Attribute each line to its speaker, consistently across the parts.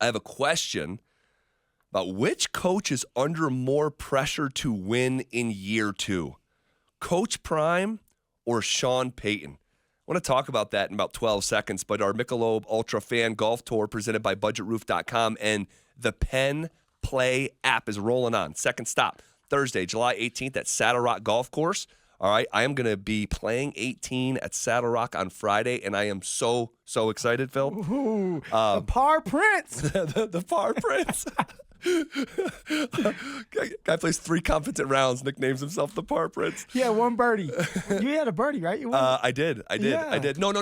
Speaker 1: I have a question about which coach is under more pressure to win in year 2, Coach Prime or Sean Payton? I want to talk about that in about 12 seconds, but our Michelob Ultra Fan Golf Tour presented by BudgetRoof.com and the Penn Play app is rolling on. Second stop, Thursday, July 18th at Saddle Rock Golf Course. All right, I am going to be playing 18 at Saddle Rock on Friday, and I am so excited, Phil.
Speaker 2: Ooh, the Par Prince.
Speaker 1: the Par Prince. Guy plays 3 competent rounds, nicknames himself the Par Prince.
Speaker 2: Yeah, 1 birdie. You had a birdie, right?
Speaker 1: I did.
Speaker 2: Yeah.
Speaker 1: I did. No. I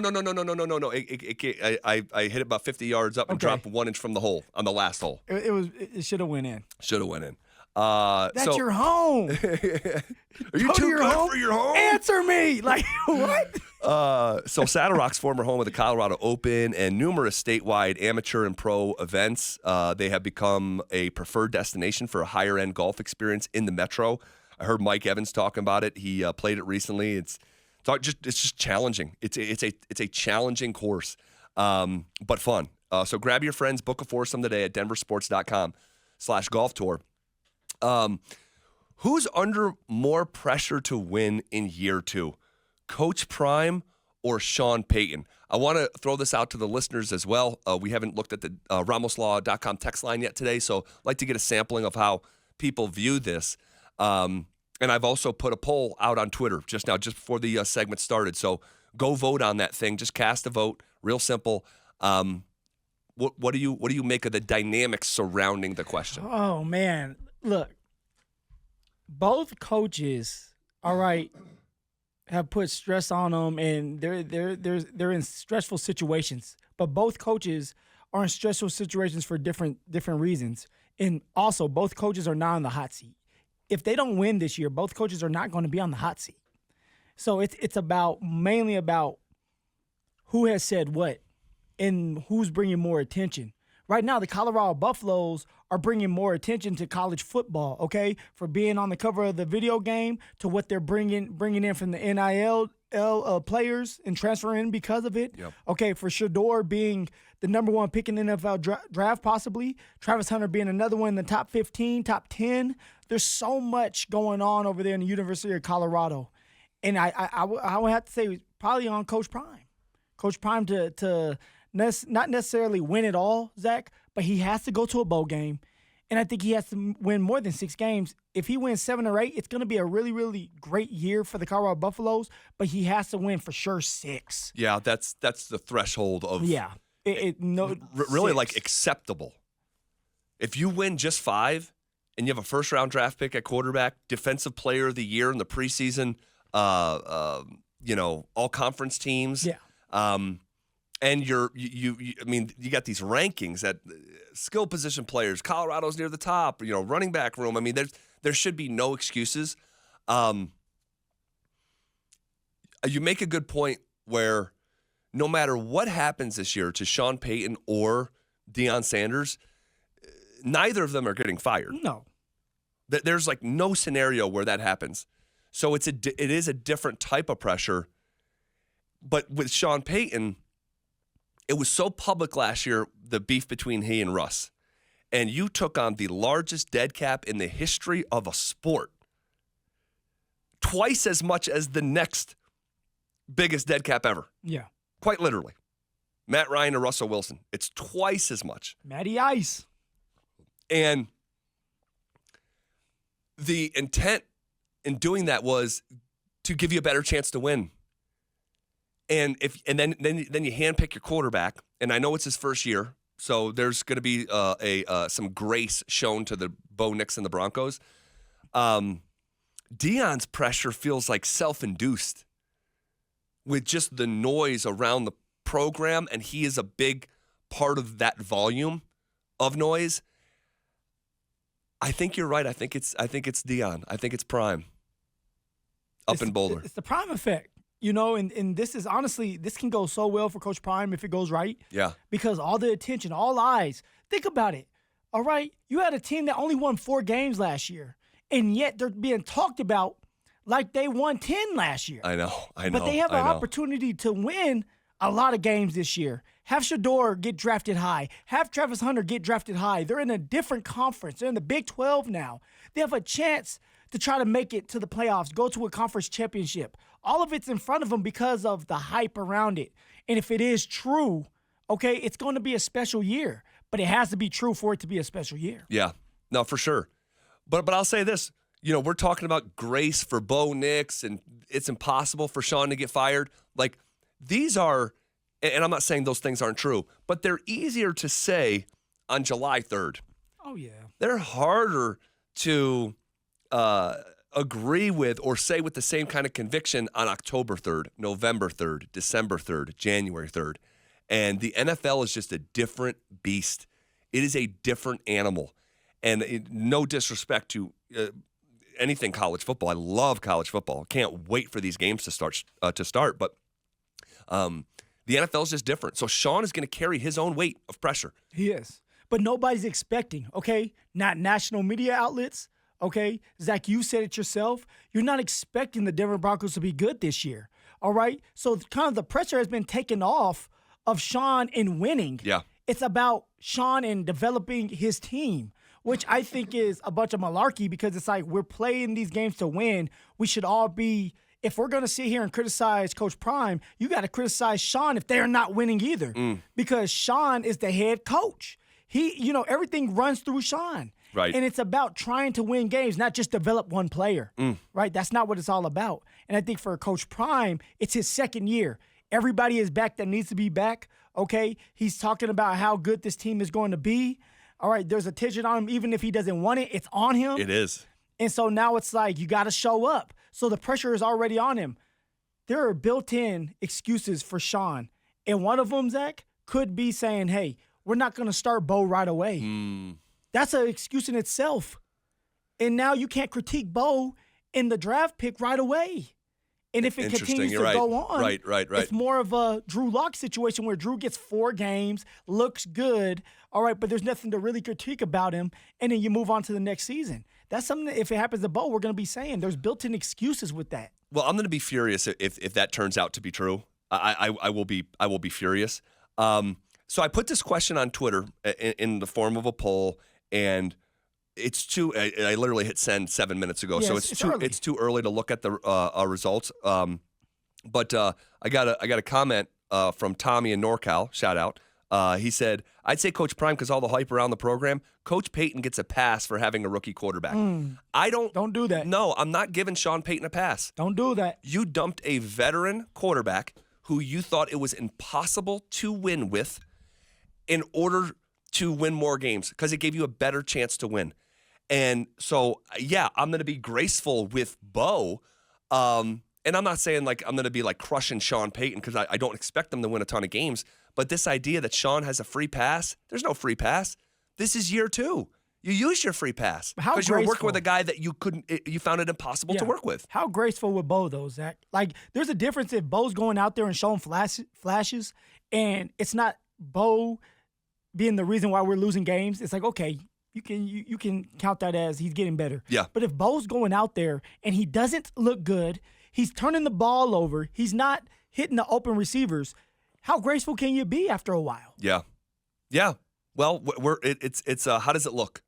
Speaker 1: hit it about 50 yards up and dropped 1 inch from the hole on the last hole.
Speaker 2: It should have went in.
Speaker 1: Should have went in.
Speaker 2: That's your home.
Speaker 1: Are you too good for your home?
Speaker 2: Answer me. Like, what?
Speaker 1: So Saddle Rock's former home of the Colorado Open and numerous statewide amateur and pro events. They have become a preferred destination for a higher-end golf experience in the metro. I heard Mike Evans talking about it. He played it recently. It's just challenging. It's a challenging course, but fun. So grab your friends, book a foursome today at denversports.com/golf tour. Who's under more pressure to win in year 2, Coach Prime or Sean Payton? I want to throw this out to the listeners as well. We haven't looked at the ramoslaw.com text line yet today, so I'd like to get a sampling of how people view this. And I've also put a poll out on Twitter just before the segment started. So go vote on that thing. Just cast a vote. Real simple. What do you make of the dynamics surrounding the question?
Speaker 2: Oh man, look. Both coaches, all right, have put stress on them, and they're in stressful situations. But both coaches are in stressful situations for different reasons. And also, both coaches are not on the hot seat. If they don't win this year, both coaches are not going to be on the hot seat. So it's mainly about who has said what and who's bringing more attention. Right now, the Colorado Buffaloes are bringing more attention to college football, okay, for being on the cover of the video game to what they're bringing in from the NIL players and transferring because of it.
Speaker 1: Yep.
Speaker 2: Okay, for Shador being the number 1 pick in the NFL draft possibly, Travis Hunter being another one in the top 15, top 10. There's so much going on over there in the University of Colorado. And I would have to say probably on Coach Prime. Coach Prime to not necessarily win it all, Zach, but he has to go to a bowl game. And I think he has to win more than 6 games. If he wins 7 or 8, it's going to be a really, really great year for the Colorado Buffaloes, but he has to win for sure 6.
Speaker 1: Yeah, that's the threshold of
Speaker 2: really
Speaker 1: 6. Like acceptable. If you win just 5 and you have a first-round draft pick at quarterback, defensive player of the year in the preseason, all-conference teams.
Speaker 2: Yeah.
Speaker 1: And you got these rankings at skill position players. Colorado's near the top. Running back room. I mean, there should be no excuses. You make a good point where no matter what happens this year to Sean Payton or Deion Sanders, neither of them are getting fired.
Speaker 2: No.
Speaker 1: There's like no scenario where that happens. So it is a different type of pressure. But with Sean Payton, it was so public last year, the beef between he and Russ. And you took on the largest dead cap in the history of a sport. Twice as much as the next biggest dead cap ever.
Speaker 2: Yeah.
Speaker 1: Quite literally. Matt Ryan and Russell Wilson. It's twice as much.
Speaker 2: Matty Ice. And
Speaker 1: the intent in doing that was to give you a better chance to win. And then you handpick your quarterback, and I know it's his first year, so there's going to be some grace shown to the Bo Nix and the Broncos. Deion's pressure feels like self-induced with just the noise around the program, and he is a big part of that volume of noise. I think you're right. I think it's Deion. I think it's Prime up in Boulder.
Speaker 2: It's the Prime effect. And this is honestly, this can go so well for Coach Prime if it goes right.
Speaker 1: Yeah.
Speaker 2: Because all the attention, all eyes. Think about it. All right? You had a team that only won 4 games last year, and yet they're being talked about like they won 10 last year.
Speaker 1: I know.
Speaker 2: But they have an opportunity to win a lot of games this year. Have Shador get drafted high. Have Travis Hunter get drafted high. They're in a different conference. They're in the Big 12 now. They have a chance to try to make it to the playoffs, go to a conference championship. All of it's in front of them because of the hype around it. And if it is true, okay, it's going to be a special year. But it has to be true for it to be a special year.
Speaker 1: Yeah, no, for sure. But I'll say this. We're talking about grace for Bo Nix, and it's impossible for Sean to get fired. Like, these are, and I'm not saying those things aren't true, but they're easier to say on July 3rd.
Speaker 2: Oh, yeah.
Speaker 1: They're harder to agree with or say with the same kind of conviction on October 3rd, November 3rd, December 3rd, January 3rd. And the NFL is just a different beast. It is a different animal. And no disrespect to anything college football. I love college football. Can't wait for these games to start. But the NFL is just different. So Sean is going to carry his own weight of pressure.
Speaker 2: He is. But nobody's expecting, okay? Not national media outlets, okay? Zach, you said it yourself. You're not expecting the Denver Broncos to be good this year, all right? So kind of the pressure has been taken off of Sean in winning.
Speaker 1: Yeah.
Speaker 2: It's about Sean and developing his team, which I think is a bunch of malarkey because it's like we're playing these games to win. We should all be, if we're going to sit here and criticize Coach Prime, you got to criticize Sean if they're not winning either because Sean is the head coach. He, everything runs through Sean.
Speaker 1: Right.
Speaker 2: And it's about trying to win games, not just develop one player. Right? That's not what it's all about. And I think for Coach Prime, it's his second year. Everybody is back that needs to be back, okay? He's talking about how good this team is going to be. All right, there's attention on him. Even if he doesn't want it, it's on him.
Speaker 1: It is.
Speaker 2: And so now it's like you got to show up. So the pressure is already on him. There are built-in excuses for Sean. And one of them, Zach, could be saying, hey, we're not going to start Bo right away. That's an excuse in itself. And now you can't critique Bo in the draft pick right away. And if it continues to go on,
Speaker 1: right.
Speaker 2: it's more of a Drew Lock situation where Drew gets 4 games, looks good, all right, but there's nothing to really critique about him, and then you move on to the next season. That's something that if it happens to Bo, we're going to be saying there's built-in excuses with that.
Speaker 1: Well, I'm going to be furious if that turns out to be true. I will be furious. So I put this question on Twitter in the form of a poll, and it's too. I literally hit send 7 minutes ago, so it's too early to look at the results. But I got a comment from Tommy in NorCal. Shout out. He said, "I'd say Coach Prime because all the hype around the program. Coach Payton gets a pass for having a rookie quarterback. I don't
Speaker 2: do that.
Speaker 1: No, I'm not giving Sean Payton a pass.
Speaker 2: Don't do that.
Speaker 1: You dumped a veteran quarterback who you thought it was impossible to win with in order to win more games because it gave you a better chance to win." And so, yeah, I'm going to be graceful with Bo. And I'm not saying like I'm going to be like crushing Sean Payton because I don't expect them to win a ton of games. But this idea that Sean has a free pass, there's no free pass. This is year 2. You used your free pass because you were working with a guy that you found it impossible to work with.
Speaker 2: How graceful with Bo, though, Zach? Like, there's a difference if Bo's going out there and showing flashes, and it's not Bo being the reason why we're losing games. It's like, okay, you can count that as he's getting better.
Speaker 1: Yeah.
Speaker 2: But if Bo's going out there and he doesn't look good, he's turning the ball over, he's not hitting the open receivers, how graceful can you be after a while?
Speaker 1: Yeah. Yeah. Well, it's how does it look?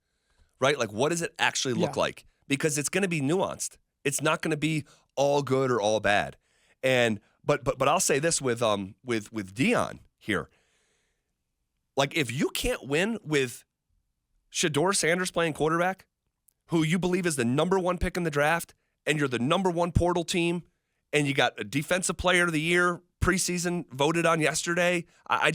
Speaker 1: Right? Like, what does it actually look like? Because it's going to be nuanced. It's not going to be all good or all bad. And but I'll say this with Deion here. Like, if you can't win with Shador Sanders playing quarterback, who you believe is the number 1 pick in the draft, and you're the number 1 portal team, and you got a defensive player of the year preseason voted on yesterday, I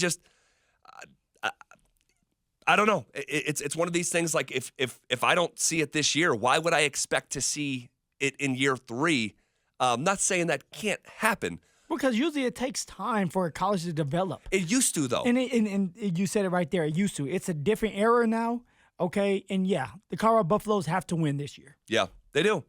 Speaker 1: don't know. It's one of these things like if I don't see it this year, why would I expect to see it in year 3? I'm not saying that can't happen.
Speaker 2: Because usually it takes time for a college to develop.
Speaker 1: It used to, though.
Speaker 2: And you said it right there. It used to. It's a different era now, okay? And, yeah, the Colorado Buffaloes have to win this year.
Speaker 1: Yeah, they do.